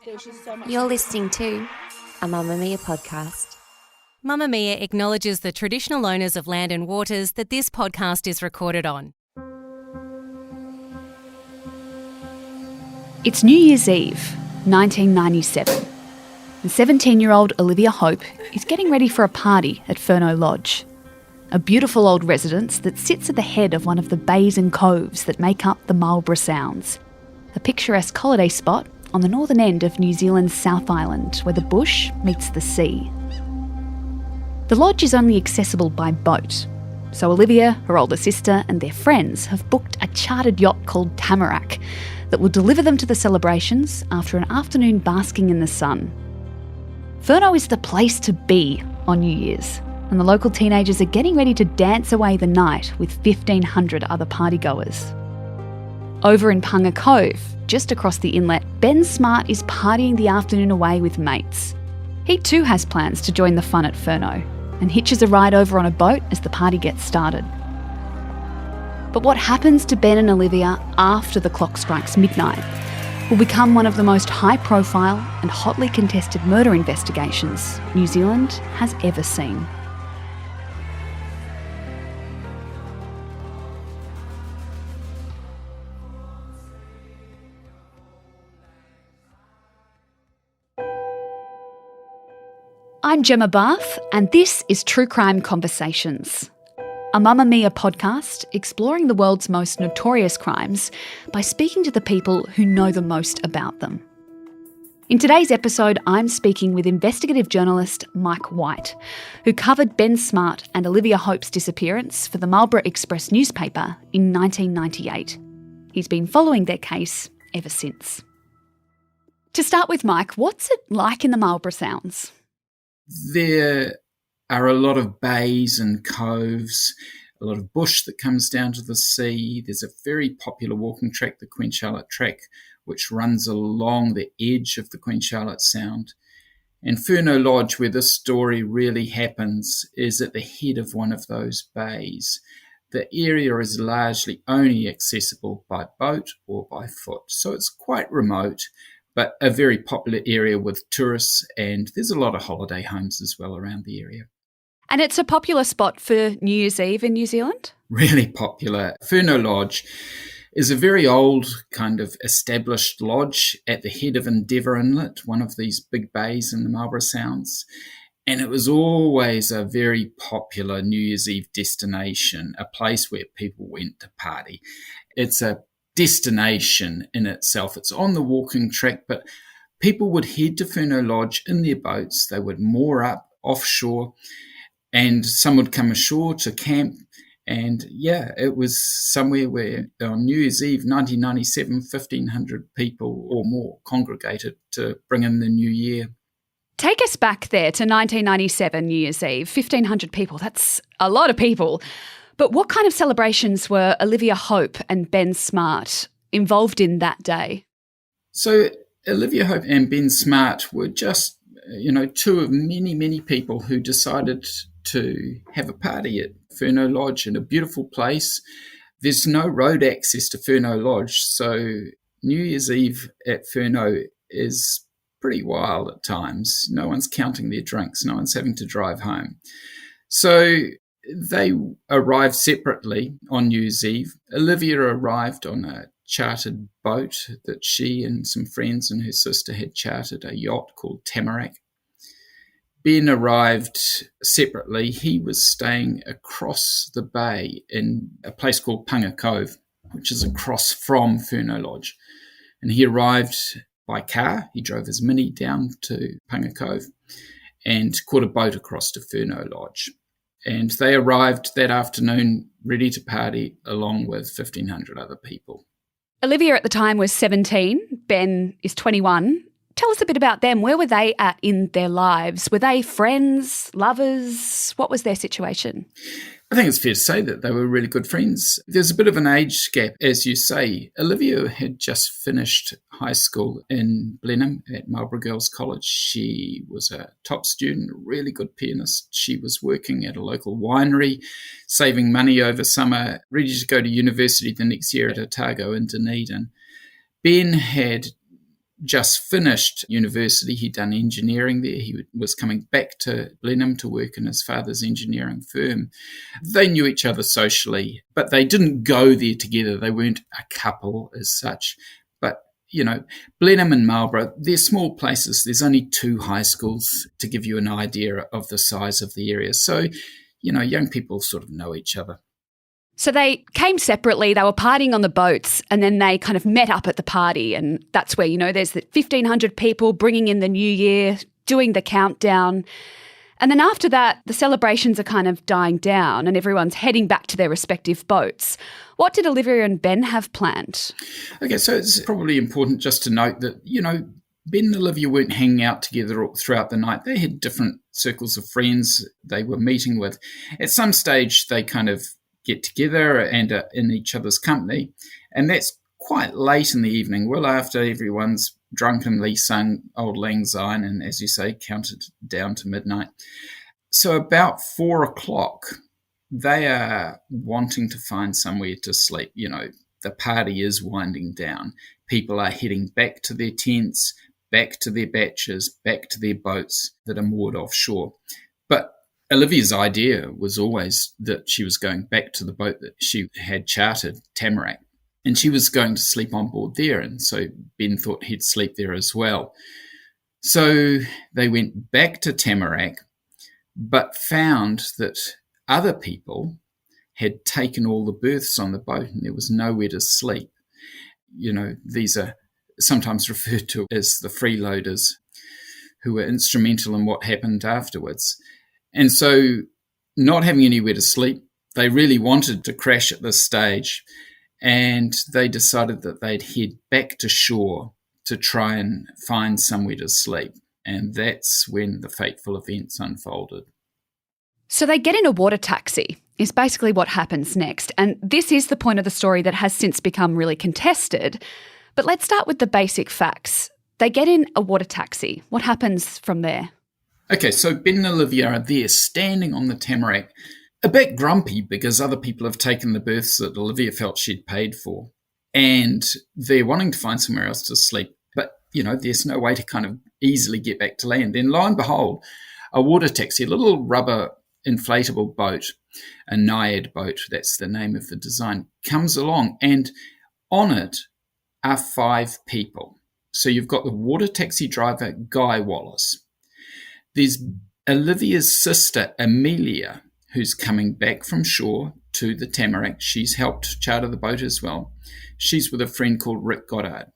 There's just so much. You're listening to a Mamma Mia podcast. Mamma Mia acknowledges the traditional owners of land and waters that this podcast is recorded on. It's New Year's Eve, 1997, and 17-year-old Olivia Hope is getting ready for a party at Furneaux Lodge, a beautiful old residence that sits at the head of one of the bays and coves that make up the Marlborough Sounds, a picturesque holiday spot on the northern end of New Zealand's South Island where the bush meets the sea. The lodge is only accessible by boat, so Olivia, her older sister and their friends have booked a chartered yacht called Tamarack that will deliver them to the celebrations after an afternoon basking in the sun. Furneaux is the place to be on New Year's, and the local teenagers are getting ready to dance away the night with 1,500 other partygoers. Over in Punga Cove, just across the inlet, Ben Smart is partying the afternoon away with mates. He too has plans to join the fun at Furneaux and hitches a ride over on a boat as the party gets started. But what happens to Ben and Olivia after the clock strikes midnight will become one of the most high-profile and hotly contested murder investigations New Zealand has ever seen. I'm Gemma Barth, and this is True Crime Conversations, a Mamma Mia podcast exploring the world's most notorious crimes by speaking to the people who know the most about them. In today's episode, I'm speaking with investigative journalist Mike White, who covered Ben Smart and Olivia Hope's disappearance for the Marlborough Express newspaper in 1998. He's been following their case ever since. To start with, Mike, what's it like in the Marlborough Sounds? There are a lot of bays and coves, a lot of bush that comes down to the sea. There's a very popular walking track, the Queen Charlotte Track, which runs along the edge of the Queen Charlotte Sound. And Furneaux Lodge, where this story really happens, is at the head of one of those bays. The area is largely only accessible by boat or by foot, so it's quite remote, but a very popular area with tourists, and there's a lot of holiday homes as well around the area. And it's a popular spot for New Year's Eve in New Zealand? Really popular. Furneaux Lodge is a very old kind of established lodge at the head of Endeavour Inlet, one of these big bays in the Marlborough Sounds. And it was always a very popular New Year's Eve destination, a place where people went to party. It's a destination in itself. It's on the walking track, but people would head to Furneaux Lodge in their boats. They would moor up offshore, and some would come ashore to camp. And yeah, it was somewhere where on New Year's Eve 1997, 1,500 people or more congregated to bring in the new year. Take us back there to 1997 New Year's Eve, 1,500 people. That's a lot of people. But what kind of celebrations were Olivia Hope and Ben Smart involved in that day? So Olivia Hope and Ben Smart were just, two of many, many people who decided to have a party at Furneaux Lodge in a beautiful place. There's no road access to Furneaux Lodge, so New Year's Eve at Furneaux is pretty wild at times. No one's counting their drinks. No one's having to drive home. So they arrived separately on New Year's Eve. Olivia arrived on a chartered boat that she and some friends and her sister had chartered, a yacht called Tamarack. Ben arrived separately. He was staying across the bay in a place called Punga Cove, which is across from Furneaux Lodge. And he arrived by car. He drove his Mini down to Punga Cove and caught a boat across to Furneaux Lodge. And they arrived that afternoon ready to party along with 1,500 other people. Olivia at the time was 17, Ben is 21. Tell us a bit about them. Where were they at in their lives? Were they friends, lovers? What was their situation? I think it's fair to say that they were really good friends. There's a bit of an age gap, as you say. Olivia had just finished high school in Blenheim at Marlborough Girls' College. She was a top student, a really good pianist. She was working at a local winery, saving money over summer, ready to go to university the next year at Otago in Dunedin. Ben had just finished university. He'd done engineering there. He was coming back to Blenheim to work in his father's engineering firm. They knew each other socially, but they didn't go there together. They weren't a couple as such. But, Blenheim and Marlborough, they're small places. There's only 2 high schools to give you an idea of the size of the area. So, young people sort of know each other. So they came separately, they were partying on the boats, and then they kind of met up at the party, and that's where, there's the 1,500 people bringing in the new year, doing the countdown. And then after that, the celebrations are kind of dying down and everyone's heading back to their respective boats. What did Olivia and Ben have planned? Okay, so it's probably important just to note that, Ben and Olivia weren't hanging out together throughout the night. They had different circles of friends they were meeting with. At some stage, they kind of get together and are in each other's company. And that's quite late in the evening, well after everyone's drunkenly sung Auld Lang Syne and, as you say, counted down to midnight. So about 4 o'clock, they are wanting to find somewhere to sleep. The party is winding down. People are heading back to their tents, back to their batches, back to their boats that are moored offshore. But Olivia's idea was always that she was going back to the boat that she had chartered, Tamarack, and she was going to sleep on board there. And so Ben thought he'd sleep there as well. So they went back to Tamarack, but found that other people had taken all the berths on the boat and there was nowhere to sleep. These are sometimes referred to as the freeloaders, who were instrumental in what happened afterwards. And so, not having anywhere to sleep, they really wanted to crash at this stage, and they decided that they'd head back to shore to try and find somewhere to sleep. And that's when the fateful events unfolded. So they get in a water taxi, is basically what happens next. And this is the point of the story that has since become really contested. But let's start with the basic facts. They get in a water taxi. What happens from there? Okay, so Ben and Olivia are there standing on the Tamarack, a bit grumpy because other people have taken the berths that Olivia felt she'd paid for. And they're wanting to find somewhere else to sleep. But, there's no way to kind of easily get back to land. Then lo and behold, a water taxi, a little rubber inflatable boat, a Naiad boat, that's the name of the design, comes along. And on it are 5 people. So you've got the water taxi driver, Guy Wallace. There's Olivia's sister, Amelia, who's coming back from shore to the Tamarack. She's helped charter the boat as well. She's with a friend called Rick Goddard.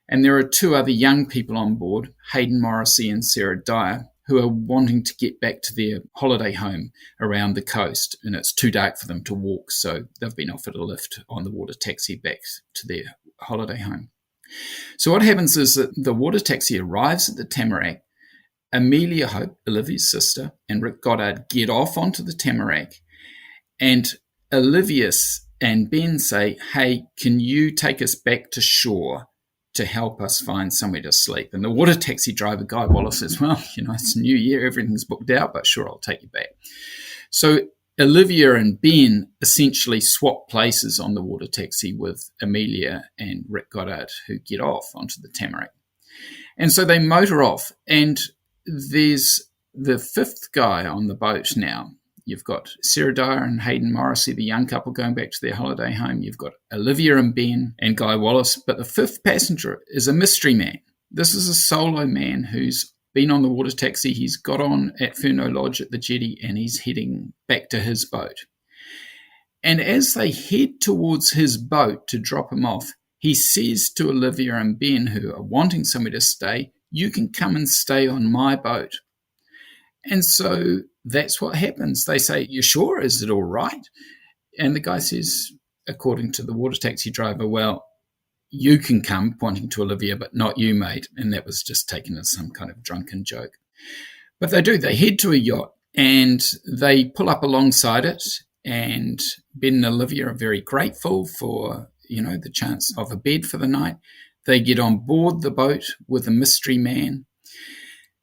And there are 2 other young people on board, Hayden Morrissey and Sarah Dyer, who are wanting to get back to their holiday home around the coast. And it's too dark for them to walk, so they've been offered a lift on the water taxi back to their holiday home. So what happens is that the water taxi arrives at the Tamarack. Amelia Hope, Olivia's sister, and Rick Goddard get off onto the Tamarack, and Olivia and Ben say, hey, can you take us back to shore to help us find somewhere to sleep? And the water taxi driver, Guy Wallace, says, well, it's New Year, everything's booked out, but sure, I'll take you back. So Olivia and Ben essentially swap places on the water taxi with Amelia and Rick Goddard, who get off onto the Tamarack. And so they motor off, and there's the 5th guy on the boat now. You've got Sarah Dyer and Hayden Morrissey, the young couple going back to their holiday home. You've got Olivia and Ben and Guy Wallace. But the 5th passenger is a mystery man. This is a solo man who's been on the water taxi. He's got on at Furneaux Lodge at the jetty and he's heading back to his boat. And as they head towards his boat to drop him off, he says to Olivia and Ben, who are wanting somewhere to stay, you can come and stay on my boat. And so that's what happens. They say, you sure? Is it all right? And the guy says, according to the water taxi driver, well, you can come, pointing to Olivia, but not you, mate. And that was just taken as some kind of drunken joke. But they do. They head to a yacht and they pull up alongside it. And Ben and Olivia are very grateful for, the chance of a bed for the night. They get on board the boat with a mystery man.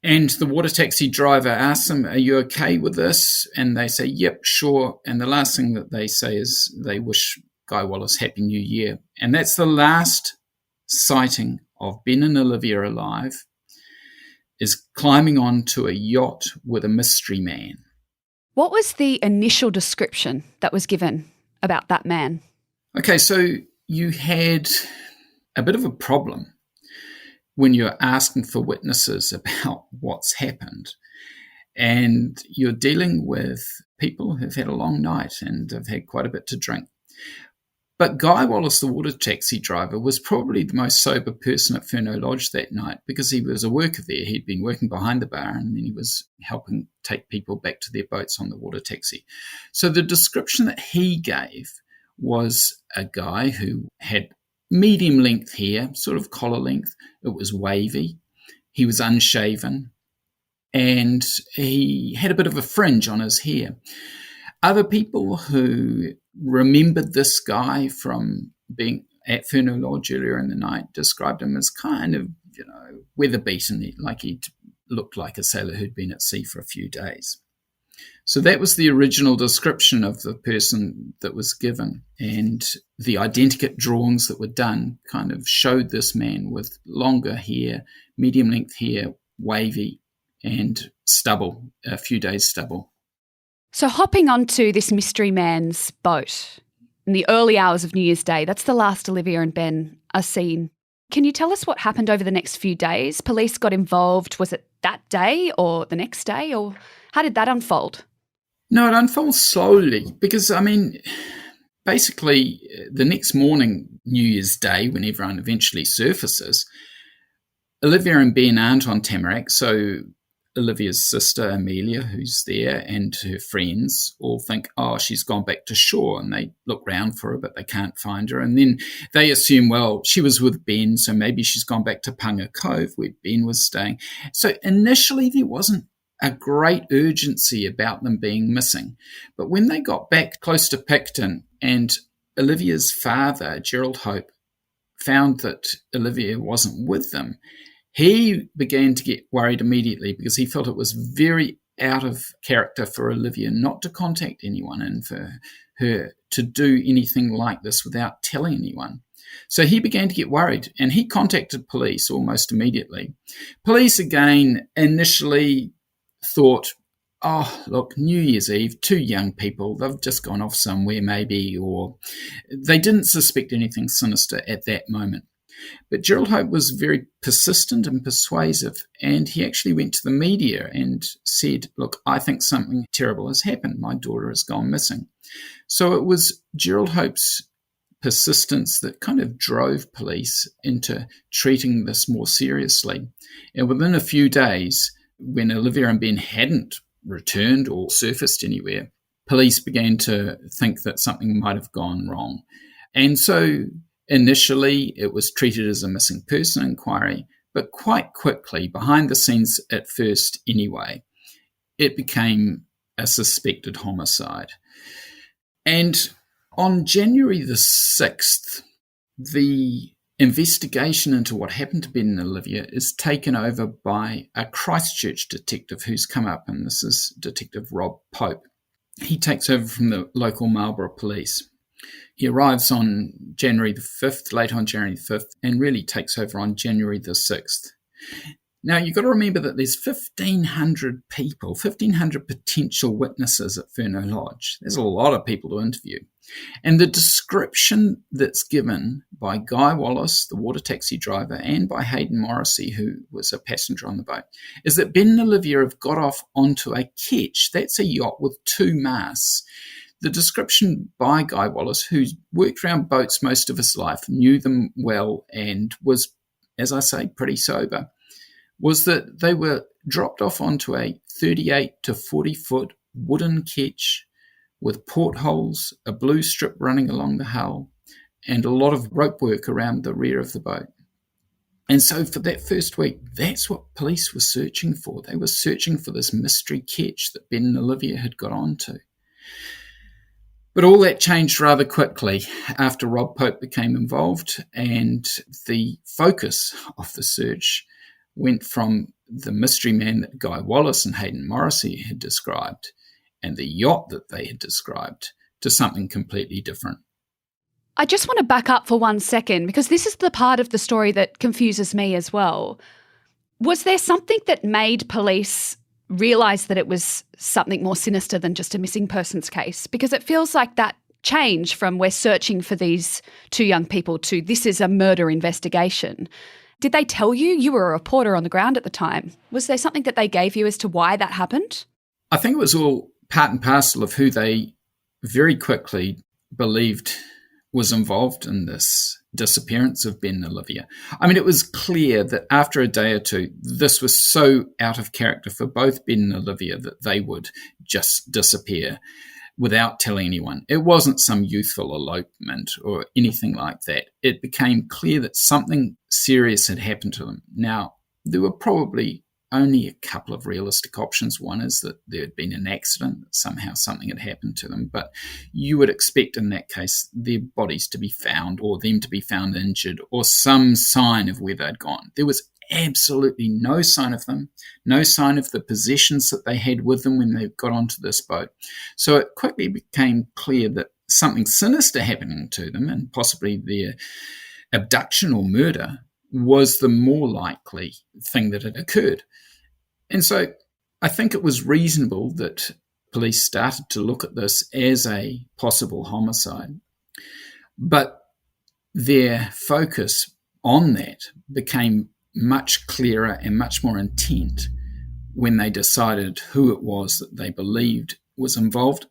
And the water taxi driver asks them, are you okay with this? And they say, yep, sure. And the last thing that they say is they wish Guy Wallace Happy New Year. And that's the last sighting of Ben and Olivia alive is climbing onto a yacht with a mystery man. What was the initial description that was given about that man? Okay, so you had a bit of a problem when you're asking for witnesses about what's happened. And you're dealing with people who've had a long night and have had quite a bit to drink. But Guy Wallace, the water taxi driver, was probably the most sober person at Furneaux Lodge that night because he was a worker there. He'd been working behind the bar and then he was helping take people back to their boats on the water taxi. So the description that he gave was a guy who had medium length hair, sort of collar length. It was wavy. He was unshaven and he had a bit of a fringe on his hair. Other people who remembered this guy from being at Furneaux Lodge earlier in the night described him as kind of, weather beaten, like he'd looked like a sailor who'd been at sea for a few days. So that was the original description of the person that was given. And the identikit drawings that were done kind of showed this man with longer hair, medium length hair, wavy, and stubble, a few days stubble. So hopping onto this mystery man's boat in the early hours of New Year's Day, that's the last Olivia and Ben are seen. Can you tell us what happened over the next few days? Police got involved. Was it that day or the next day, or how did that unfold? No, it unfolds slowly because, basically the next morning, New Year's Day, when everyone eventually surfaces, Olivia and Ben aren't on Tamarack, so Olivia's sister, Amelia, who's there, and her friends all think, she's gone back to shore, and they look round for her, but they can't find her. And then they assume, she was with Ben, so maybe she's gone back to Punga Cove, where Ben was staying. So initially there wasn't a great urgency about them being missing. But when they got back close to Picton, and Olivia's father, Gerald Hope, found that Olivia wasn't with them, he began to get worried immediately because he felt it was very out of character for Olivia not to contact anyone and for her to do anything like this without telling anyone. So he began to get worried and he contacted police almost immediately. Police again initially thought, New Year's Eve, two young people, they've just gone off somewhere maybe, or they didn't suspect anything sinister at that moment. But Gerald Hope was very persistent and persuasive, and he actually went to the media and said, I think something terrible has happened. My daughter has gone missing. So it was Gerald Hope's persistence that kind of drove police into treating this more seriously. And within a few days, when Olivia and Ben hadn't returned or surfaced anywhere, police began to think that something might have gone wrong. And so initially, it was treated as a missing person inquiry, but quite quickly, behind the scenes at first anyway, it became a suspected homicide. And on January the 6th, the investigation into what happened to Ben and Olivia is taken over by a Christchurch detective who's come up, and this is Detective Rob Pope. He takes over from the local Marlborough police. He arrives on January the 5th, late on January the 5th, and really takes over on January the 6th. Now, you've got to remember that there's 1,500 people, 1,500 potential witnesses at Furneaux Lodge. There's a lot of people to interview. And the description that's given by Guy Wallace, the water taxi driver, and by Hayden Morrissey, who was a passenger on the boat, is that Ben and Olivia have got off onto a ketch. That's a yacht with two masts. The description by Guy Wallace, who's worked around boats most of his life, knew them well and was, as I say, pretty sober, was that they were dropped off onto a 38 to 40-foot wooden ketch with portholes, a blue strip running along the hull, and a lot of rope work around the rear of the boat. And so for that first week, that's what police were searching for. They were searching for this mystery ketch that Ben and Olivia had got onto. But all that changed rather quickly after Rob Pope became involved, and the focus of the search went from the mystery man that Guy Wallace and Hayden Morrissey had described and the yacht that they had described to something completely different. I just want to back up for 1 second because this is the part of the story that confuses me as well. Was there something that made police realise that it was something more sinister than just a missing persons case? Because it feels like that change from we're searching for these two young people to this is a murder investigation. Did they tell you? You were a reporter on the ground at the time. Was there something that they gave you as to why that happened? I think it was all part and parcel of who they very quickly believed was involved in this disappearance of Ben and Olivia. I mean, it was clear that after a day or two, this was so out of character for both Ben and Olivia that they would just disappear without telling anyone. It wasn't some youthful elopement or anything like that. It became clear that something serious had happened to them. Now, there were probably only a couple of realistic options. One is that there had been an accident, that somehow something had happened to them, but you would expect in that case their bodies to be found or them to be found injured or some sign of where they'd gone. There was absolutely no sign of them, no sign of the possessions that they had with them when they got onto this boat. So it quickly became clear that something sinister happening to them and possibly their abduction or murder was the more likely thing that had occurred. And so I think it was reasonable that police started to look at this as a possible homicide. But their focus on that became much clearer and much more intent when they decided who it was that they believed was involved.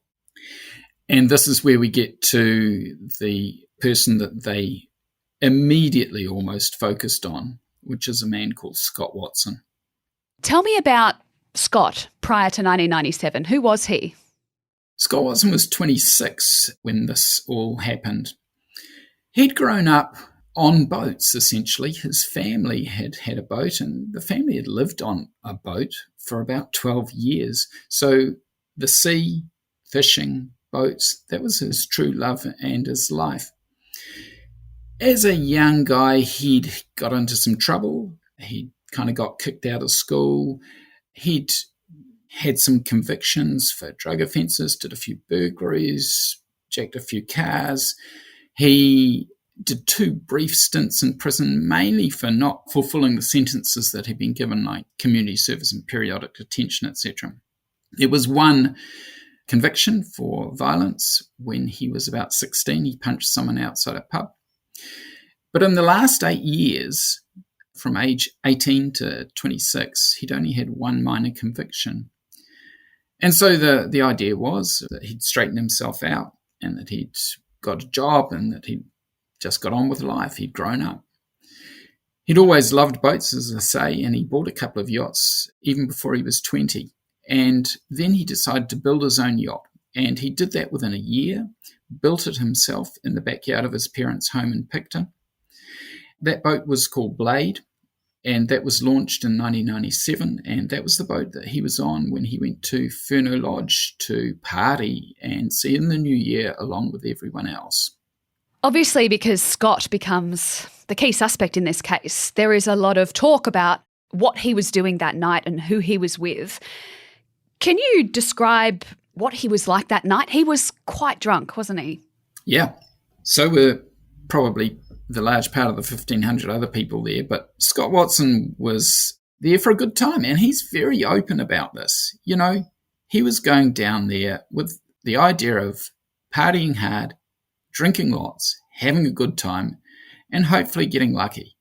And this is where we get to the person that they immediately almost focused on, which is a man called Scott Watson. Tell me about Scott prior to 1997. Who was he? Scott Watson was 26 when this all happened. He'd grown up on boats, essentially. His family had had a boat, and the family had lived on a boat for about 12 years. So the sea, fishing, boats, that was his true love and his life. As a young guy, he'd got into some trouble. He kind of got kicked out of school. He'd had some convictions for drug offences, did a few burglaries, jacked a few cars. He did 2 brief stints in prison, mainly for not fulfilling the sentences that he'd been given, like community service and periodic detention, etc. There was one conviction for violence when he was about 16. He punched someone outside a pub. But in the last 8 years, from age 18 to 26, he'd only had one minor conviction. And so the idea was that he'd straightened himself out and that he'd got a job and that he'd just got on with life. He'd grown up. He'd always loved boats, as I say, and he bought a couple of yachts even before he was 20. And then he decided to build his own yacht. And he did that within a year, built it himself in the backyard of his parents' home in Picton. That boat was called Blade, and that was launched in 1997, and that was the boat that he was on when he went to Furneaux Lodge to party and see in the new year along with everyone else. Obviously, because Scott becomes the key suspect in this case, there is a lot of talk about what he was doing that night and who he was with. Can you describe what he was like that night? He was quite drunk, wasn't he? Yeah. So were probably the large part of the 1,500 other people there, but Scott Watson was there for a good time, and he's very open about this. You know, he was going down there with the idea of partying hard, drinking lots, having a good time, and hopefully getting lucky.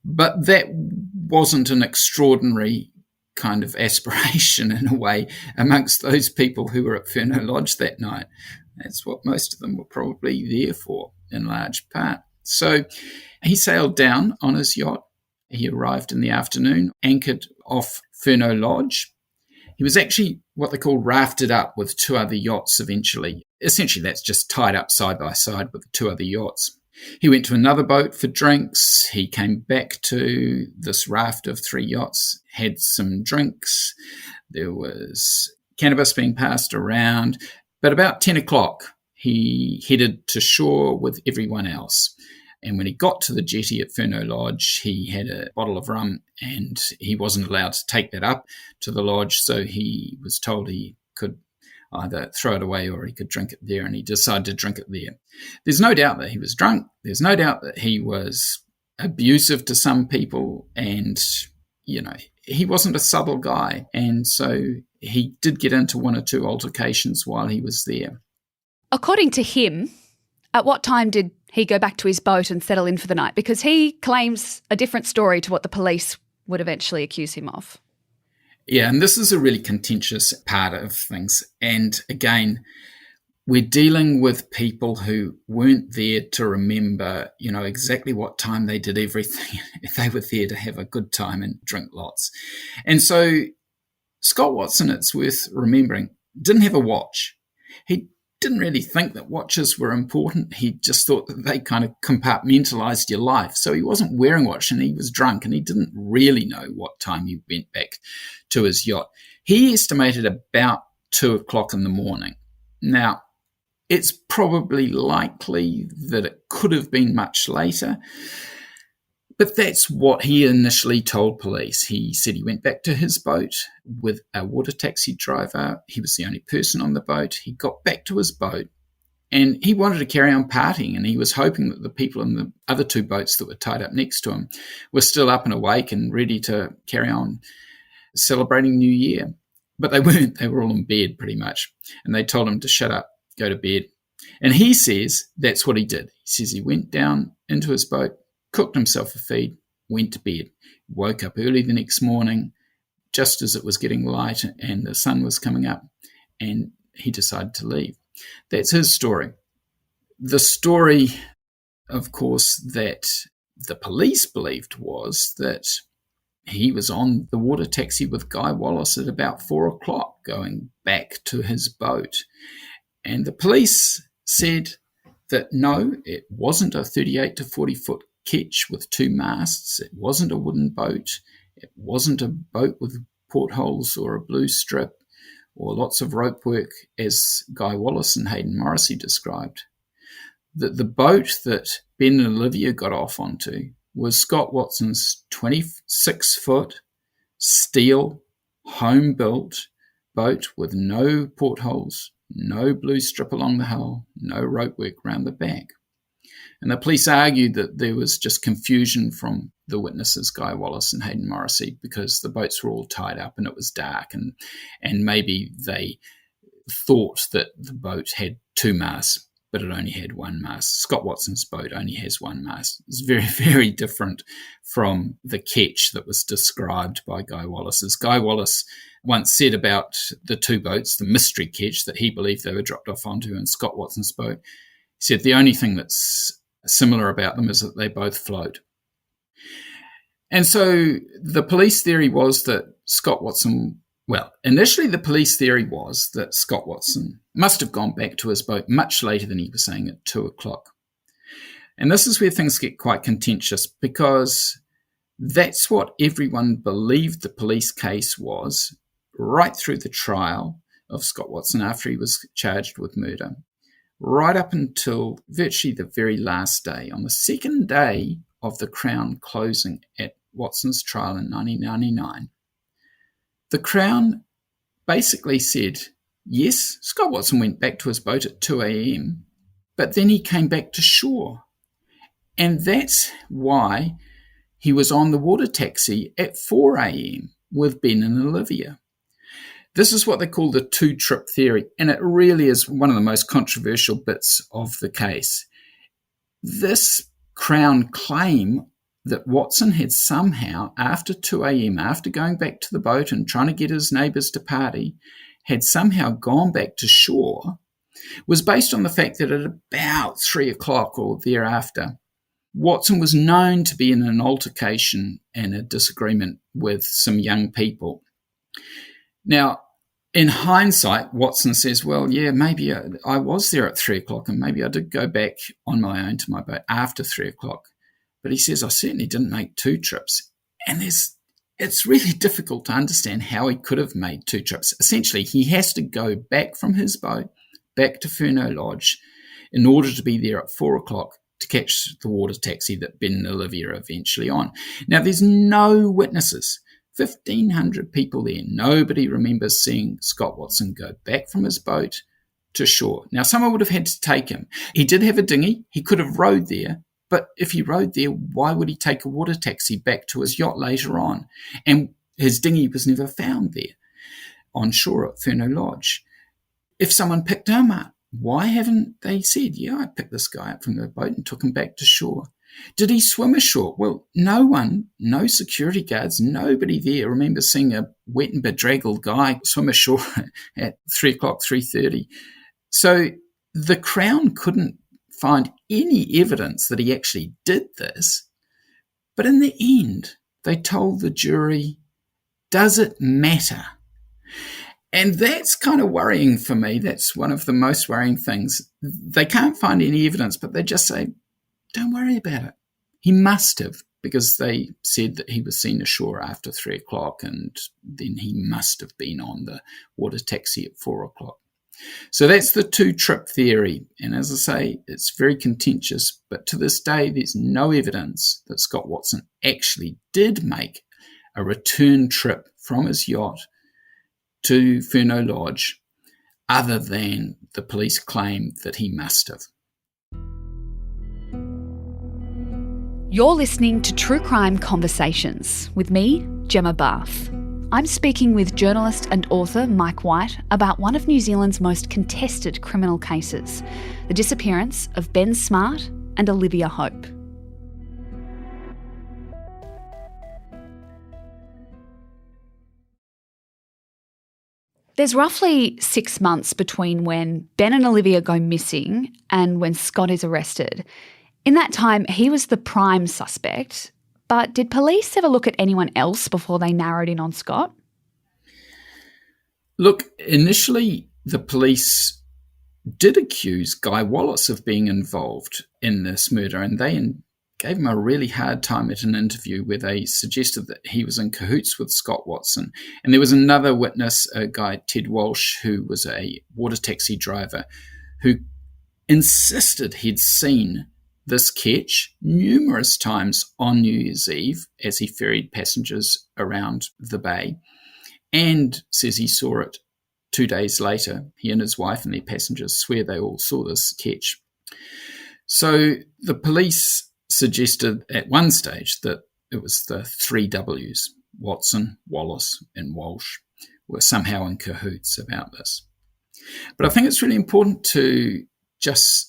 But that wasn't an extraordinary kind of aspiration in a way amongst those people who were at Furneaux Lodge that night. That's what most of them were probably there for, in large part. So he sailed down on his yacht. He arrived in the afternoon, anchored off Furneaux Lodge. He was actually what they call rafted up with 2 other yachts eventually. Essentially, that's just tied up side by side with the 2 other yachts. He went to another boat for drinks. He came back to this raft of 3 yachts, had some drinks. There was cannabis being passed around. But about 10 o'clock, he headed to shore with everyone else. And when he got to the jetty at Furneaux Lodge, he had a bottle of rum and he wasn't allowed to take that up to the lodge. So he was told he could either throw it away or he could drink it there, and he decided to drink it there. There's no doubt that he was drunk. There's no doubt that he was abusive to some people, and, he wasn't a subtle guy. And so he did get into one or two altercations while he was there. According to him, at what time did he go back to his boat and settle in for the night? Because he claims a different story to what the police would eventually accuse him of. Yeah, and this is a really contentious part of things. And again, we're dealing with people who weren't there to remember, exactly what time they did everything. They were there to have a good time and drink lots. And so Scott Watson, it's worth remembering, didn't have a watch. He didn't really think that watches were important. He just thought that they kind of compartmentalized your life. So he wasn't wearing a watch, and he was drunk, and he didn't really know what time he went back to his yacht. He estimated about 2:00 in the morning. Now, it's probably likely that it could have been much later, but that's what he initially told police. He said he went back to his boat with a water taxi driver. He was the only person on the boat. He got back to his boat and he wanted to carry on partying, and he was hoping that the people in the other two boats that were tied up next to him were still up and awake and ready to carry on celebrating New Year. But they weren't. They were all in bed pretty much, and they told him to shut up, go to bed. And he says that's what he did. He says he went down into his boat, cooked himself a feed, went to bed, woke up early the next morning, just as it was getting light and the sun was coming up, and he decided to leave. That's his story. The story, of course, that the police believed was that he was on the water taxi with Guy Wallace at about 4:00 going back to his boat. And the police said that no, it wasn't a 38 to 40 foot ketch with two masts. It wasn't a wooden boat. It wasn't a boat with portholes or a blue strip or lots of rope work, as Guy Wallace and Hayden Morrissey described. The boat that Ben and Olivia got off onto was Scott Watson's 26-foot steel, home-built boat with no portholes, no blue strip along the hull, no rope work round the back. And the police argued that there was just confusion from the witnesses, Guy Wallace and Hayden Morrissey, because the boats were all tied up and it was dark, and maybe they thought that the boat had two masts, but it only had one mast. Scott Watson's boat only has one mast. It's very, very different from the ketch that was described by Guy Wallace's. Guy Wallace once said about the two boats, the mystery ketch that he believed they were dropped off onto, and Scott Watson's boat, he said the only thing that's similar about them is that they both float. And so the police theory was that Scott Watson, initially the police theory was that Scott Watson must have gone back to his boat much later than he was saying at 2:00. And this is where things get quite contentious, because that's what everyone believed the police case was right through the trial of Scott Watson after he was charged with murder, right up until virtually the very last day. On the second day of the Crown closing at Watson's trial in 1999, the Crown basically said, yes, Scott Watson went back to his boat at 2 a.m, but then he came back to shore. And that's why he was on the water taxi at 4 a.m. with Ben and Olivia. This is what they call the two-trip theory, and it really is one of the most controversial bits of the case. This Crown claim that Watson had somehow, after 2 a.m., after going back to the boat and trying to get his neighbours to party, had somehow gone back to shore, was based on the fact that at about 3:00 or thereafter, Watson was known to be in an altercation and a disagreement with some young people. Now, in hindsight, Watson says, well, yeah, maybe I was there at 3:00 and maybe I did go back on my own to my boat after 3:00. But he says, I certainly didn't make two trips. And it's really difficult to understand how he could have made two trips. Essentially, he has to go back from his boat, back to Furneaux Lodge, in order to be there at 4:00 to catch the water taxi that Ben and Olivia are eventually on. Now, there's no witnesses 1,500 people there. Nobody remembers seeing Scott Watson go back from his boat to shore. Now, someone would have had to take him. He did have a dinghy. He could have rowed there. But if he rowed there, why would he take a water taxi back to his yacht later on? And his dinghy was never found there on shore at Furneaux Lodge. If someone picked him up, why haven't they said, yeah, I picked this guy up from the boat and took him back to shore? Did he swim ashore? Well, no one, no security guards, nobody there remembers seeing a wet and bedraggled guy swim ashore at 3 o'clock, 3:30. So the Crown couldn't find any evidence that he actually did this. But in the end, they told the jury, does it matter? And that's kind of worrying for me. That's one of the most worrying things. They can't find any evidence, but they just say, don't worry about it. He must have, because they said that he was seen ashore after 3 o'clock and then he must have been on the water taxi at 4 o'clock. So that's the two-trip theory. And as I say, it's very contentious, but to this day, there's no evidence that Scott Watson actually did make a return trip from his yacht to Furneaux Lodge, other than the police claim that he must have. You're listening to True Crime Conversations with me, Gemma Bath. I'm speaking with journalist and author Mike White about one of New Zealand's most contested criminal cases, the disappearance of Ben Smart and Olivia Hope. There's roughly 6 months between when Ben and Olivia go missing and when Scott is arrested. In that time, he was the prime suspect, but did police ever look at anyone else before they narrowed in on Scott? Look, initially the police did accuse Guy Wallace of being involved in this murder, and they gave him a really hard time at an interview where they suggested that he was in cahoots with Scott Watson. And there was another witness, a guy, Ted Walsh, who was a water taxi driver, who insisted he'd seen this ketch numerous times on New Year's Eve as he ferried passengers around the bay, and says he saw it 2 days later. He and his wife and their passengers swear they all saw this ketch. So the police suggested at one stage that it was the 3 W's, Watson, Wallace and Walsh, were somehow in cahoots about this. But I think it's really important to just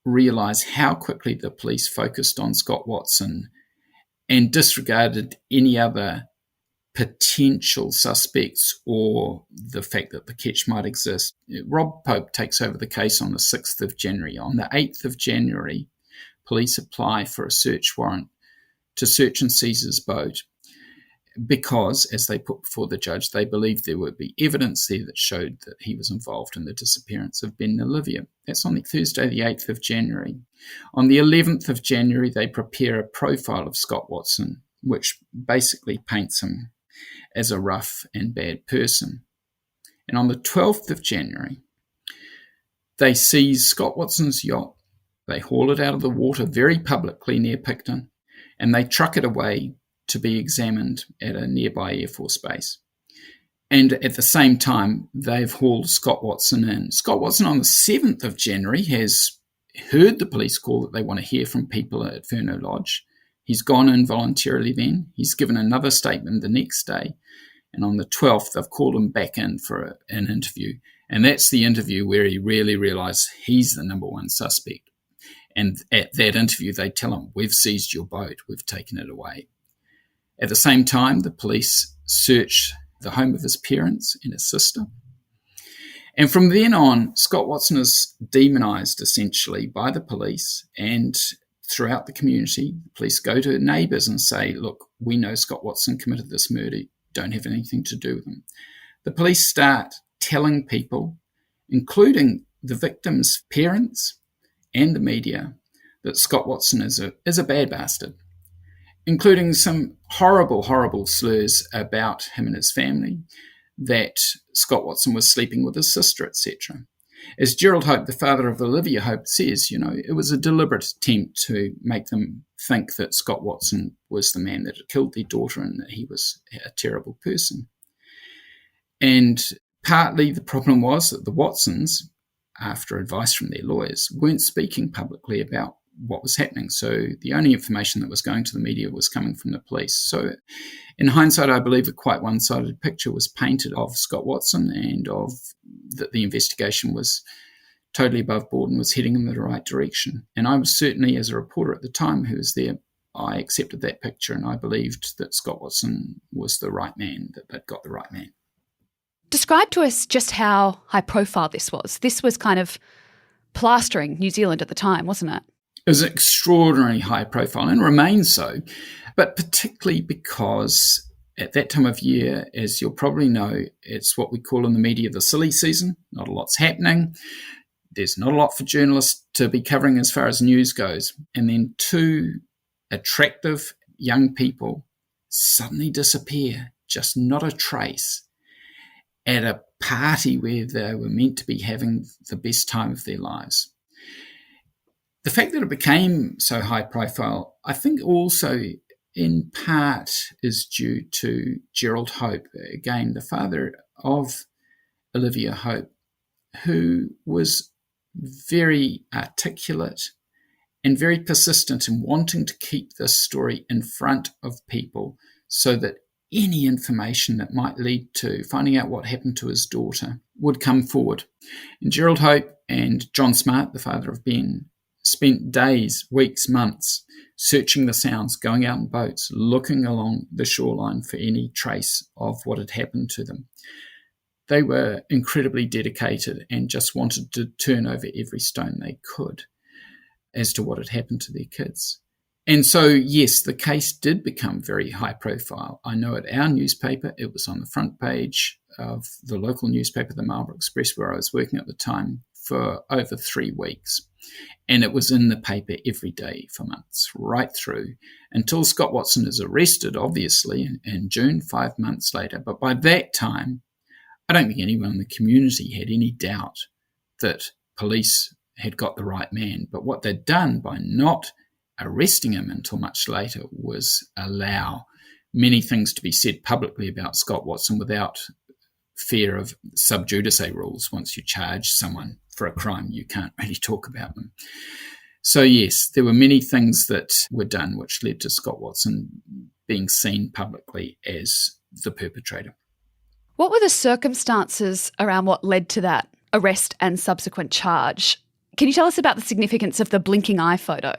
realise how quickly the police focused on Scott Watson and disregarded any other potential suspects or the fact that the ketch might exist. Rob Pope takes over the case on the 6th of January. On the 8th of January, police apply for a search warrant to search and seize his boat because, as they put before the judge, they believed there would be evidence there that showed that he was involved in the disappearance of Ben and Olivia. That's on the Thursday, the 8th of January. On the 11th of January, they prepare a profile of Scott Watson, which basically paints him as a rough and bad person. And on the 12th of January, they seize Scott Watson's yacht. They haul it out of the water very publicly near Picton, and they truck it away to be examined at a nearby Air Force base. And at the same time, they've hauled Scott Watson in. Scott Watson on the 7th of January has heard the police call that they want to hear from people at Furneaux Lodge. He's gone in voluntarily then. He's given another statement the next day. And on the 12th, they've called him back in for an interview. And that's the interview where he really realised he's the number one suspect. And at that interview, they tell him, we've seized your boat, we've taken it away. At the same time, the police search the home of his parents and his sister. And from then on, Scott Watson is demonised essentially by the police, and throughout the community, the police go to neighbours and say, look, we know Scott Watson committed this murder, don't have anything to do with him. The police start telling people, including the victims' parents and the media, that Scott Watson is a bad bastard, including some horrible, horrible slurs about him and his family, that Scott Watson was sleeping with his sister, etc. As Gerald Hope, the father of Olivia Hope, says, it was a deliberate attempt to make them think that Scott Watson was the man that had killed their daughter and that he was a terrible person. And partly the problem was that the Watsons, after advice from their lawyers, weren't speaking publicly about what was happening. So the only information that was going to the media was coming from the police. So in hindsight, I believe a quite one-sided picture was painted of Scott Watson and of that the investigation was totally above board and was heading in the right direction. And I was certainly, as a reporter at the time who was there, I accepted that picture and I believed that Scott Watson was the right man, that they'd got the right man. Describe to us just how high profile this was. This was kind of plastering New Zealand at the time, wasn't it? It was extraordinarily high profile and remains so, but particularly because at that time of year, as you'll probably know, it's what we call in the media the silly season. Not a lot's happening. There's not a lot for journalists to be covering as far as news goes. And then two attractive young people suddenly disappear, just not a trace, at a party where they were meant to be having the best time of their lives. The fact that it became so high profile, I think also in part is due to Gerald Hope, again, the father of Olivia Hope, who was very articulate and very persistent in wanting to keep this story in front of people so that any information that might lead to finding out what happened to his daughter would come forward. And Gerald Hope and John Smart, the father of Ben, spent days, weeks, months searching the Sounds, going out in boats, looking along the shoreline for any trace of what had happened to them. They were incredibly dedicated and just wanted to turn over every stone they could as to what had happened to their kids. And so, yes, the case did become very high profile. I know at our newspaper, it was on the front page of the local newspaper, the Marlborough Express, where I was working at the time, for over 3 weeks. And it was in the paper every day for months, right through, until Scott Watson is arrested, obviously, in June, 5 months later. But by that time, I don't think anyone in the community had any doubt that police had got the right man. But what they'd done by not arresting him until much later was allow many things to be said publicly about Scott Watson without fear of sub judice rules. Once you charge someone for a crime, you can't really talk about them. So yes, there were many things that were done which led to Scott Watson being seen publicly as the perpetrator. What were the circumstances around what led to that arrest and subsequent charge? Can you tell us about the significance of the blinking eye photo?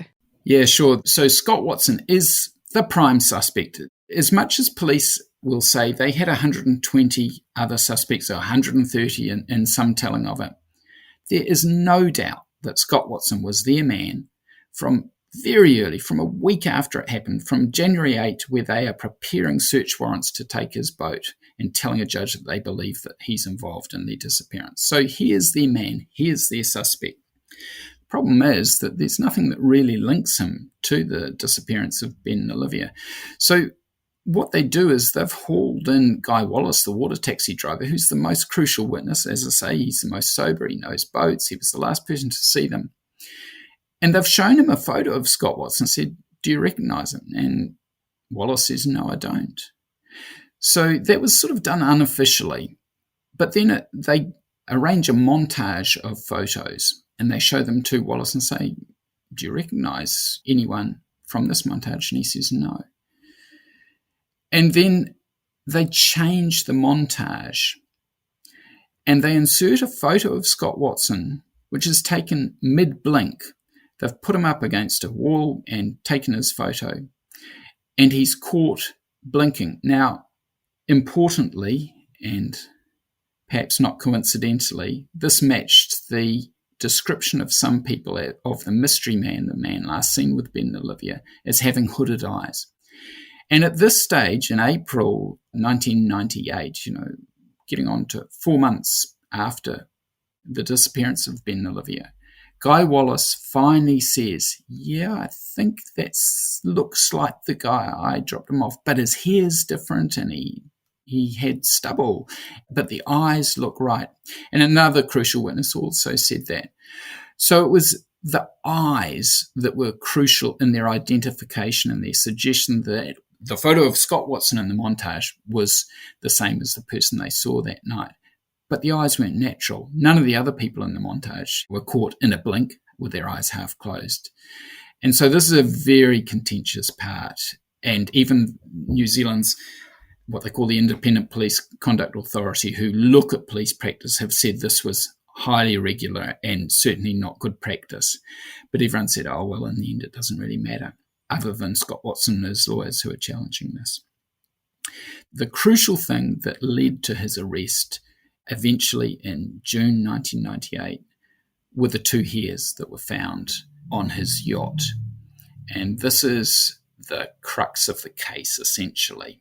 Yeah, sure. So Scott Watson is the prime suspect. As much as police will say they had 120 other suspects, or 130 in some telling of it, there is no doubt that Scott Watson was their man from very early, from a week after it happened, from January 8, where they are preparing search warrants to take his boat and telling a judge that they believe that he's involved in their disappearance. So he is their man, he is their suspect. The problem is that there's nothing that really links him to the disappearance of Ben and Olivia. So what they do is they've hauled in Guy Wallace, the water taxi driver, who's the most crucial witness. As I say, he's the most sober, he knows boats, he was the last person to see them. And they've shown him a photo of Scott Watson and said, "Do you recognise him?" And Wallace says, "No, I don't." So that was sort of done unofficially. But then they arrange a montage of photos and they show them to Wallace and say, "Do you recognise anyone from this montage?" And he says, "No." And then they change the montage and they insert a photo of Scott Watson, which is taken mid-blink. They've put him up against a wall and taken his photo, and he's caught blinking. Now, importantly, and perhaps not coincidentally, this matched the description of some people of the mystery man, the man last seen with Ben and Olivia, as having hooded eyes. And at this stage, in April 1998, getting on to 4 months after the disappearance of Ben and Olivia, Guy Wallace finally says, "Yeah, I think that looks like the guy. I dropped him off, but his hair's different and he had stubble, but the eyes look right." And another crucial witness also said that. So it was the eyes that were crucial in their identification and their suggestion that the photo of Scott Watson in the montage was the same as the person they saw that night. But the eyes weren't natural. None of the other people in the montage were caught in a blink with their eyes half closed. And so this is a very contentious part. And even New Zealand's, what they call the Independent Police Conduct Authority, who look at police practice, have said this was highly irregular and certainly not good practice. But everyone said, oh, well, in the end, it doesn't really matter, other than Scott Watson and his lawyers who are challenging this. The crucial thing that led to his arrest eventually in June 1998 were the two hairs that were found on his yacht. And this is the crux of the case, essentially.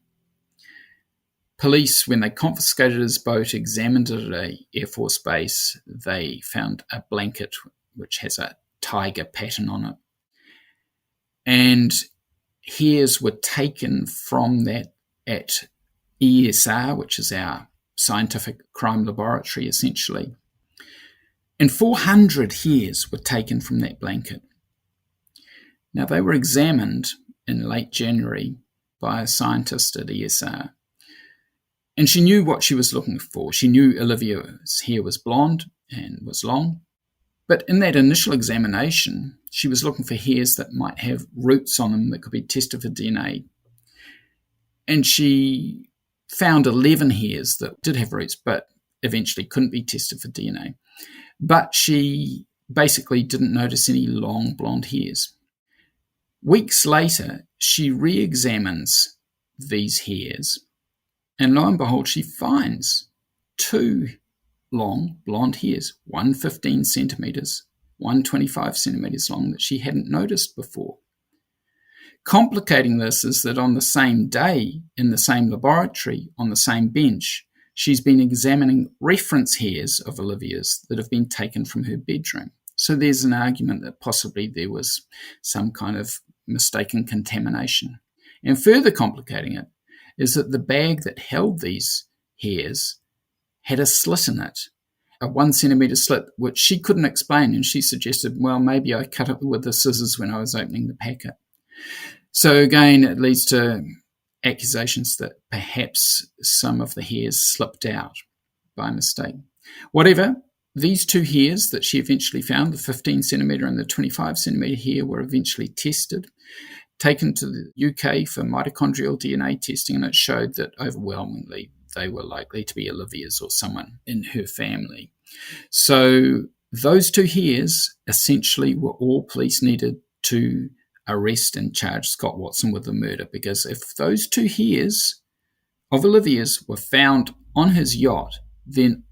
Police, when they confiscated his boat, examined it at an Air Force base, they found a blanket which has a tiger pattern on it. And hairs were taken from that at ESR, which is our scientific crime laboratory, essentially. And 400 hairs were taken from that blanket. Now, they were examined in late January by a scientist at ESR. And she knew what she was looking for. She knew Olivia's hair was blonde and was long. But in that initial examination, she was looking for hairs that might have roots on them that could be tested for DNA. And she found 11 hairs that did have roots, but eventually couldn't be tested for DNA. But she basically didn't notice any long blonde hairs. Weeks later, she re-examines these hairs, and lo and behold, she finds two long blonde hairs, one 15 centimetres, one 25 centimetres long, that she hadn't noticed before. Complicating this is that on the same day, in the same laboratory, on the same bench, she's been examining reference hairs of Olivia's that have been taken from her bedroom. So there's an argument that possibly there was some kind of mistaken contamination. And further complicating it is that the bag that held these hairs had a slit in it, a 1 centimetre slit, which she couldn't explain. And she suggested, well, maybe I cut it with the scissors when I was opening the packet. So again, it leads to accusations that perhaps some of the hairs slipped out by mistake. Whatever, these two hairs that she eventually found, the 15 centimetre and the 25 centimetre hair, were eventually tested, taken to the UK for mitochondrial DNA testing, and it showed that overwhelmingly they were likely to be Olivia's or someone in her family. So those two hairs essentially were all police needed to arrest and charge Scott Watson with the murder, because if those two hairs of Olivia's were found on his yacht, then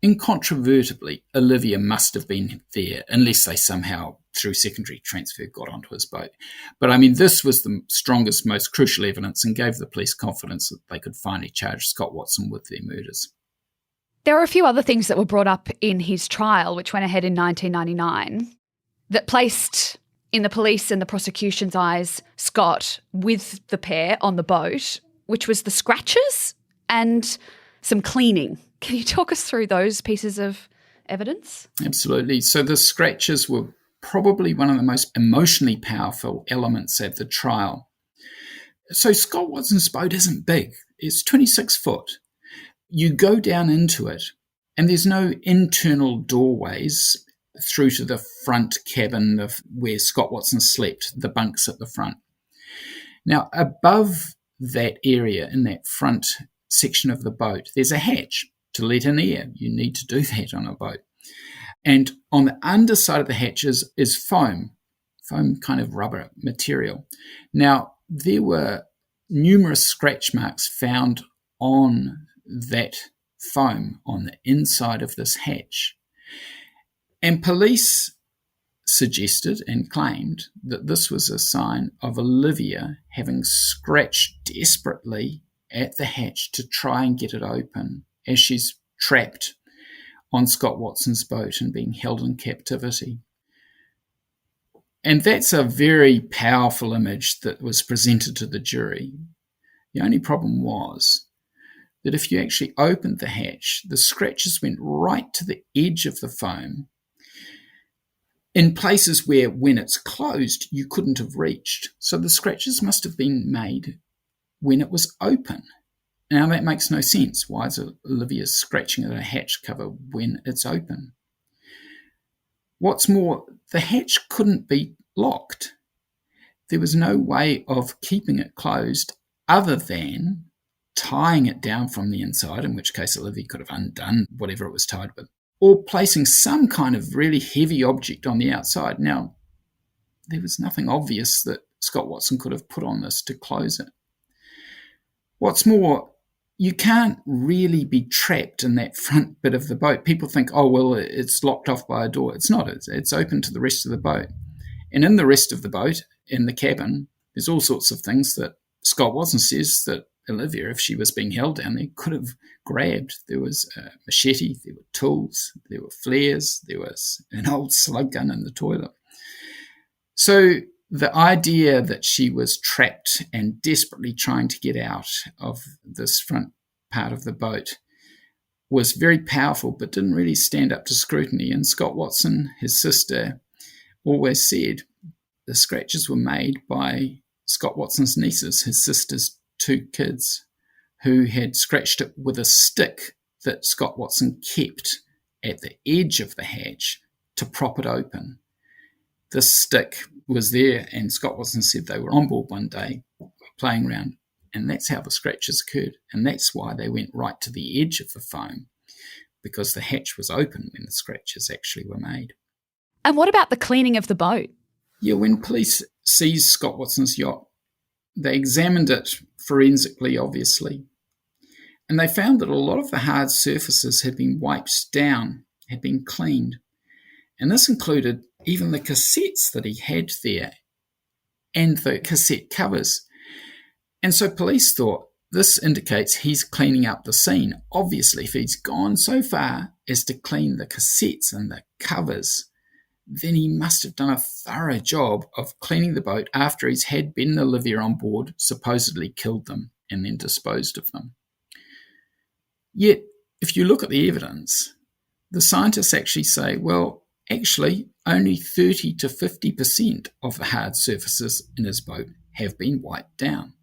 incontrovertibly Olivia must have been there, unless they somehow through secondary transfer got onto his boat. But I mean, this was the strongest, most crucial evidence and gave the police confidence that they could finally charge Scott Watson with their murders. There are a few other things that were brought up in his trial, which went ahead in 1999, that placed in the police and the prosecution's eyes Scott with the pair on the boat, which was the scratches and some cleaning. Can you talk us through those pieces of evidence? Absolutely. So the scratches were probably one of the most emotionally powerful elements at the trial. So Scott Watson's boat isn't big. It's 26 foot. You go down into it, and there's no internal doorways through to the front cabin of where Scott Watson slept, the bunks at the front. Now, above that area in that front section of the boat, there's a hatch to let in air. You need to do that on a boat. And on the underside of the hatches is foam kind of rubber material. Now, there were numerous scratch marks found on that foam on the inside of this hatch. And police suggested and claimed that this was a sign of Olivia having scratched desperately at the hatch to try and get it open as she's trapped on Scott Watson's boat and being held in captivity. And that's a very powerful image that was presented to the jury. The only problem was that if you actually opened the hatch, the scratches went right to the edge of the foam. in places where, when it's closed, you couldn't have reached. So the scratches must have been made when it was open. Now, that makes no sense. Why is Olivia scratching at a hatch cover when it's open? What's more, the hatch couldn't be locked. There was no way of keeping it closed other than tying it down from the inside, in which case Olivia could have undone whatever it was tied with, or placing some kind of really heavy object on the outside. Now, there was nothing obvious that Scott Watson could have put on this to close it. What's more, you can't really be trapped in that front bit of the boat. People think, oh, well, it's locked off by a door. It's not. It's open to the rest of the boat. And in the rest of the boat, in the cabin, there's all sorts of things that Scott Watson says that Olivia, if she was being held down there, could have grabbed. There was a machete, there were tools, there were flares, there was an old slug gun in the toilet. So the idea that she was trapped and desperately trying to get out of this front part of the boat was very powerful, but didn't really stand up to scrutiny. And Scott Watson, his sister, always said the scratches were made by Scott Watson's nieces, his sister's 2 kids, who had scratched it with a stick that Scott Watson kept at the edge of the hatch to prop it open. The stick was there, and Scott Watson said they were on board one day playing around, and that's how the scratches occurred. And that's why they went right to the edge of the foam, because the hatch was open when the scratches actually were made. And what about the cleaning of the boat? Yeah, when police seized Scott Watson's yacht, they examined it forensically, obviously, and they found that a lot of the hard surfaces had been wiped down, had been cleaned. And this included even the cassettes that he had there and the cassette covers. And so police thought, this indicates he's cleaning up the scene. Obviously, if he's gone so far as to clean the cassettes and the covers, then he must have done a thorough job of cleaning the boat after he's had Ben and Olivia on board, supposedly killed them, and then disposed of them. Yet, if you look at the evidence, the scientists actually say, well, actually, only 30 to 50% of the hard surfaces in his boat have been wiped down.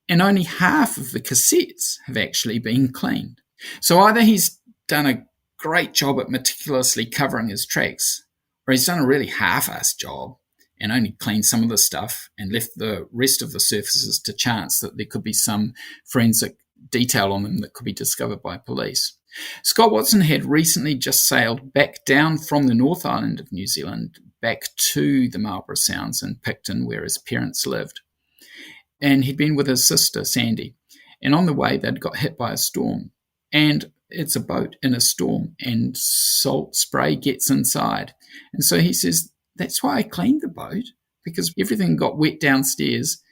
And only half of the cassettes have actually been cleaned. So either he's done a great job at meticulously covering his tracks, or he's done a really half-assed job and only cleaned some of the stuff and left the rest of the surfaces to chance that there could be some forensic detail on them that could be discovered by police. Scott Watson had recently just sailed back down from the North Island of New Zealand back to the Marlborough Sounds in Picton, where his parents lived. And he'd been with his sister, Sandy. And on the way, they'd got hit by a storm. And it's a boat in a storm, and salt spray gets inside. And so he says, that's why I cleaned the boat, because everything got wet downstairs.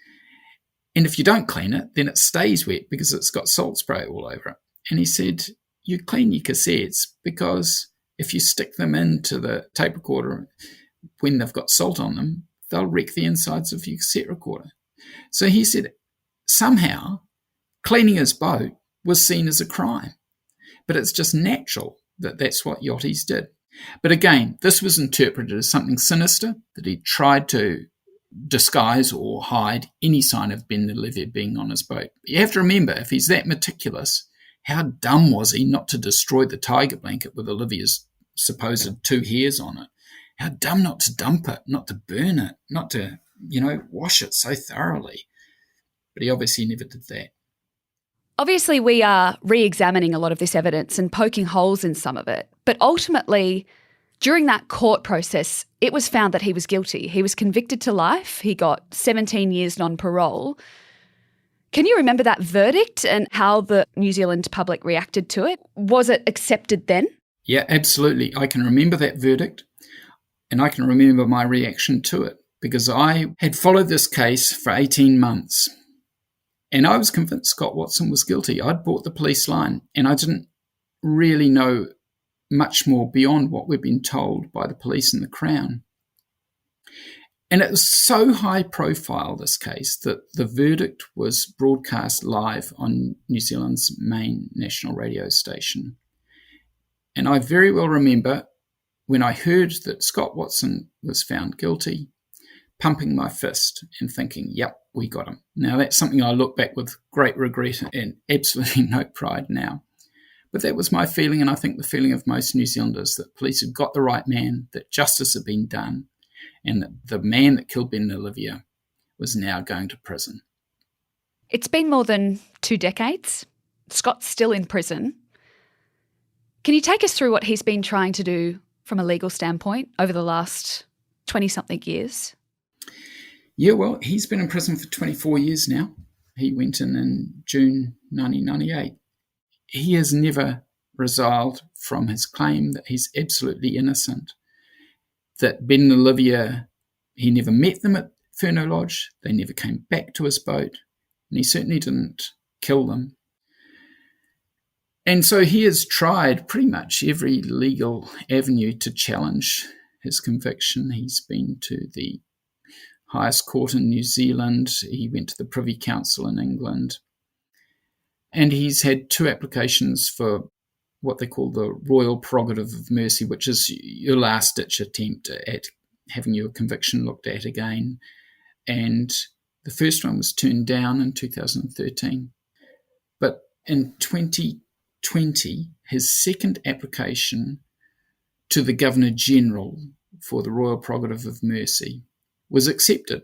And if you don't clean it, then it stays wet because it's got salt spray all over it. And he said, you clean your cassettes because if you stick them into the tape recorder when they've got salt on them, they'll wreck the insides of your cassette recorder. So he said, somehow, cleaning his boat was seen as a crime. But it's just natural that that's what yachties did. But again, this was interpreted as something sinister, that he tried to disguise or hide any sign of Ben and Olivia being on his boat. But you have to remember, if he's that meticulous, how dumb was he not to destroy the tiger blanket with Olivia's supposed 2 hairs on it? How dumb not to dump it, not to burn it, not to, wash it so thoroughly. But he obviously never did that. Obviously, we are re-examining a lot of this evidence and poking holes in some of it. But ultimately, during that court process, it was found that he was guilty. He was convicted to life. He got 17 years non-parole. Can you remember that verdict and how the New Zealand public reacted to it? Was it accepted then? Yeah, absolutely. I can remember that verdict, and I can remember my reaction to it, because I had followed this case for 18 months. And I was convinced Scott Watson was guilty. I'd bought the police line, and I didn't really know much more beyond what we'd been told by the police and the Crown. And it was so high profile, this case, that the verdict was broadcast live on New Zealand's main national radio station. And I very well remember when I heard that Scott Watson was found guilty, pumping my fist and thinking, yep, we got him. Now, that's something I look back with great regret and absolutely no pride now. But that was my feeling, and I think the feeling of most New Zealanders, that police had got the right man, that justice had been done, and that the man that killed Ben and Olivia was now going to prison. It's been more than 2 decades. Scott's still in prison. Can you take us through what he's been trying to do from a legal standpoint over the last 20-something years? Yeah, well, he's been in prison for 24 years now. He went in June 1998. He has never resiled from his claim that he's absolutely innocent, that Ben and Olivia, he never met them at Furneaux Lodge, they never came back to his boat, and he certainly didn't kill them. And so he has tried pretty much every legal avenue to challenge his conviction. He's been to the highest court in New Zealand, he went to the Privy Council in England, and he's had 2 applications for what they call the Royal Prerogative of Mercy, which is your last-ditch attempt at having your conviction looked at again. And the first one was turned down in 2013. But in 2020, his second application to the Governor-General for the Royal Prerogative of Mercy was accepted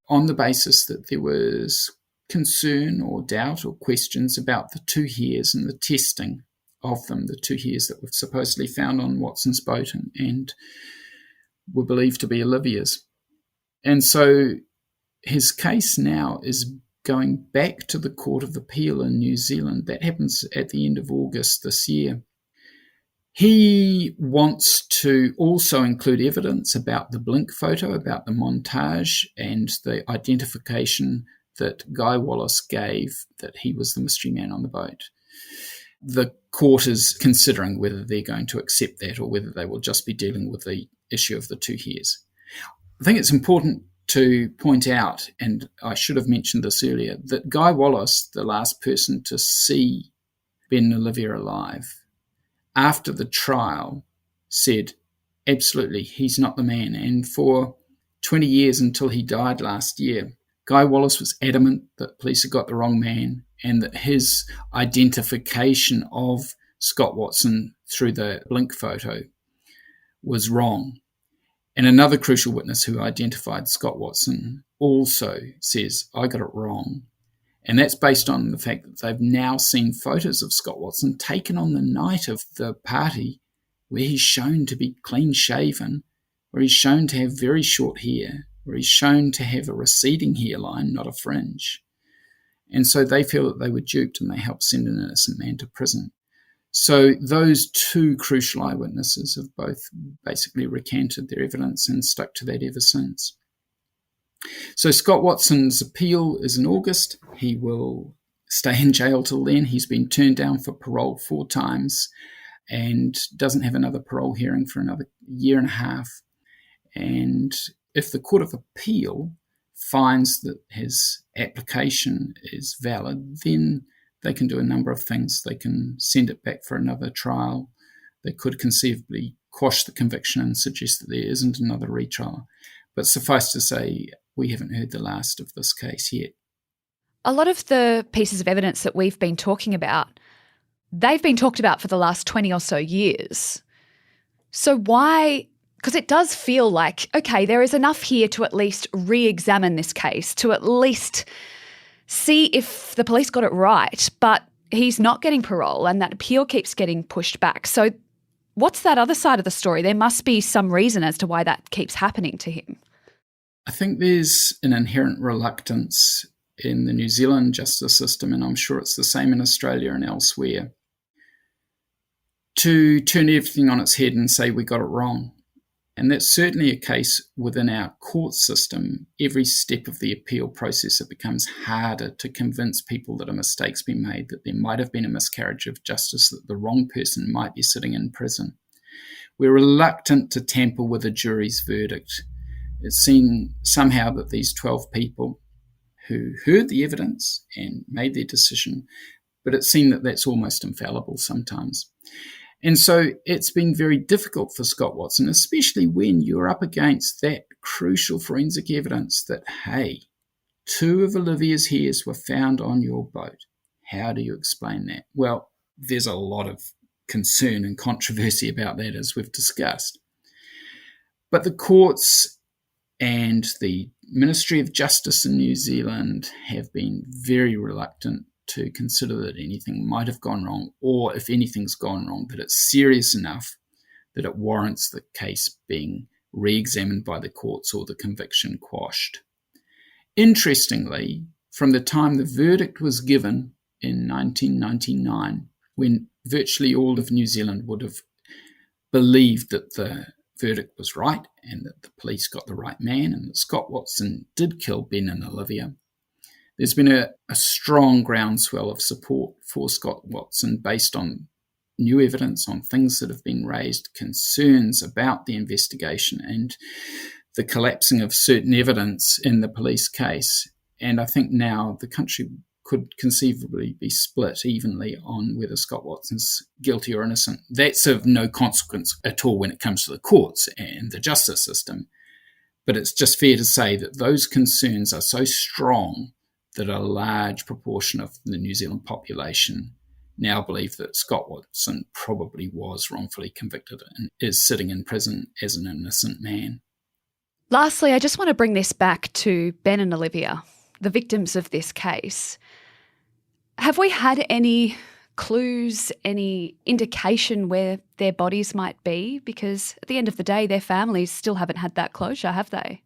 on the basis that there was concern or doubt or questions about the 2 hairs and the testing of them, the 2 hairs that were supposedly found on Watson's boat and were believed to be Olivia's. And so his case now is going back to the Court of Appeal in New Zealand. That happens at the end of August this year. He wants to also include evidence about the blink photo, about the montage and the identification that Guy Wallace gave that he was the mystery man on the boat. The court is considering whether they're going to accept that or whether they will just be dealing with the issue of the 2 hairs. I think it's important to point out, and I should have mentioned this earlier, that Guy Wallace, the last person to see Ben and Olivia alive, after the trial said, absolutely, he's not the man. And for 20 years until he died last year, Guy Wallace was adamant that police had got the wrong man and that his identification of Scott Watson through the blink photo was wrong. And another crucial witness who identified Scott Watson also says, I got it wrong. And that's based on the fact that they've now seen photos of Scott Watson taken on the night of the party where he's shown to be clean-shaven, where he's shown to have very short hair, where he's shown to have a receding hairline, not a fringe. And so they feel that they were duped and they helped send an innocent man to prison. So those 2 crucial eyewitnesses have both basically recanted their evidence and stuck to that ever since. So Scott Watson's appeal is in August. He will stay in jail till then. He's been turned down for parole 4 times and doesn't have another parole hearing for another 1.5 years. And if the Court of Appeal finds that his application is valid, then they can do a number of things. They can send it back for another trial. They could conceivably quash the conviction and suggest that there isn't another retrial. But suffice to say, we haven't heard the last of this case yet. A lot of the pieces of evidence that we've been talking about, they've been talked about for the last 20 or so years. So why? Because it does feel like, okay, there is enough here to at least re-examine this case, to at least see if the police got it right, but he's not getting parole and that appeal keeps getting pushed back. So what's that other side of the story? There must be some reason as to why that keeps happening to him. I think there's an inherent reluctance in the New Zealand justice system, and I'm sure it's the same in Australia and elsewhere, to turn everything on its head and say we got it wrong. And that's certainly a case within our court system. Every step of the appeal process, it becomes harder to convince people that a mistake's been made, that there might have been a miscarriage of justice, that the wrong person might be sitting in prison. We're reluctant to tamper with a jury's verdict. It's seen somehow that these 12 people who heard the evidence and made their decision, but it's seen that that's almost infallible sometimes. And so it's been very difficult for Scott Watson, especially when you're up against that crucial forensic evidence that, hey, 2 of Olivia's hairs were found on your boat. How do you explain that? Well, there's a lot of concern and controversy about that, as we've discussed. But the courts and the Ministry of Justice in New Zealand have been very reluctant to consider that anything might have gone wrong, or if anything's gone wrong, that it's serious enough that it warrants the case being re-examined by the courts or the conviction quashed. Interestingly, from the time the verdict was given in 1999, when virtually all of New Zealand would have believed that the verdict was right and that the police got the right man and that Scott Watson did kill Ben and Olivia, there's been a strong groundswell of support for Scott Watson based on new evidence, on things that have been raised, concerns about the investigation and the collapsing of certain evidence in the police case. And I think now the country could conceivably be split evenly on whether Scott Watson's guilty or innocent. That's of no consequence at all when it comes to the courts and the justice system. But it's just fair to say that those concerns are so strong that a large proportion of the New Zealand population now believe that Scott Watson probably was wrongfully convicted and is sitting in prison as an innocent man. Lastly, I just want to bring this back to Ben and Olivia, the victims of this case. Have we had any clues, any indication where their bodies might be? Because at the end of the day, their families still haven't had that closure, have they?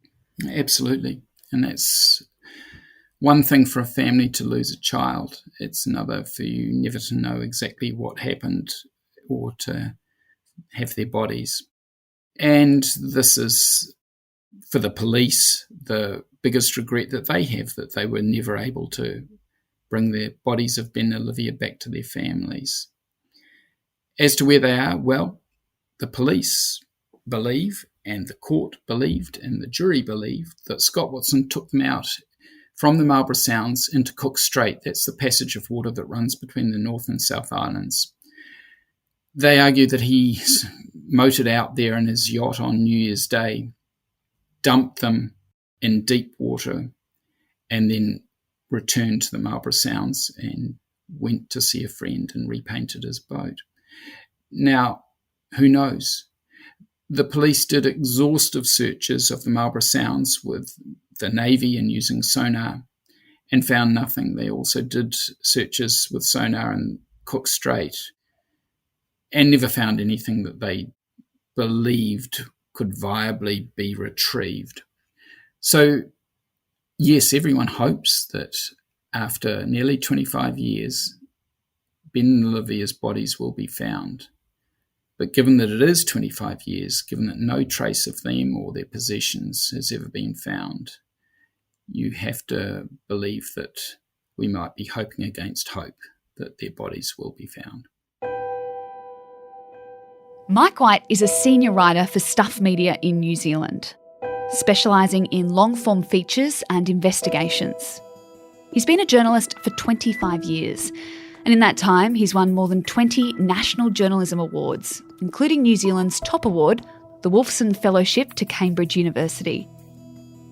Absolutely. And that's one thing for a family to lose a child. It's another for you never to know exactly what happened or to have their bodies. And this is, for the police, the biggest regret that they have, that they were never able to bring the bodies of Ben and Olivia back to their families. As to where they are, well, the police believe, and the court believed, and the jury believed that Scott Watson took them out from the Marlborough Sounds into Cook Strait. That's the passage of water that runs between the North and South Islands. They argue that he motored out there in his yacht on New Year's Day, dumped them in deep water, and then returned to the Marlborough Sounds and went to see a friend and repainted his boat. Now, who knows? The police did exhaustive searches of the Marlborough Sounds with the Navy and using sonar and found nothing. They also did searches with sonar in Cook Strait and never found anything that they believed could viably be retrieved. So, yes, everyone hopes that after nearly 25 years, Ben and Olivia's bodies will be found. But given that it is 25 years, given that no trace of them or their possessions has ever been found, you have to believe that we might be hoping against hope that their bodies will be found. Mike White is a senior writer for Stuff Media in New Zealand, specialising in long-form features and investigations. He's been a journalist for 25 years, and in that time he's won more than 20 National Journalism Awards, including New Zealand's top award, the Wolfson Fellowship to Cambridge University.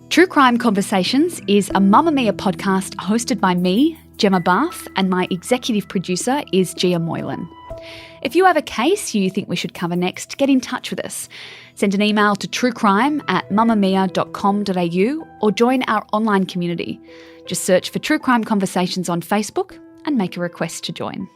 True Crime Conversations is a Mamma Mia podcast hosted by me, Gemma Barth, and my executive producer is Gia Moylan. If you have a case you think we should cover next, get in touch with us. Send an email to truecrime@mamamia.com.au or join our online community. Just search for True Crime Conversations on Facebook and make a request to join.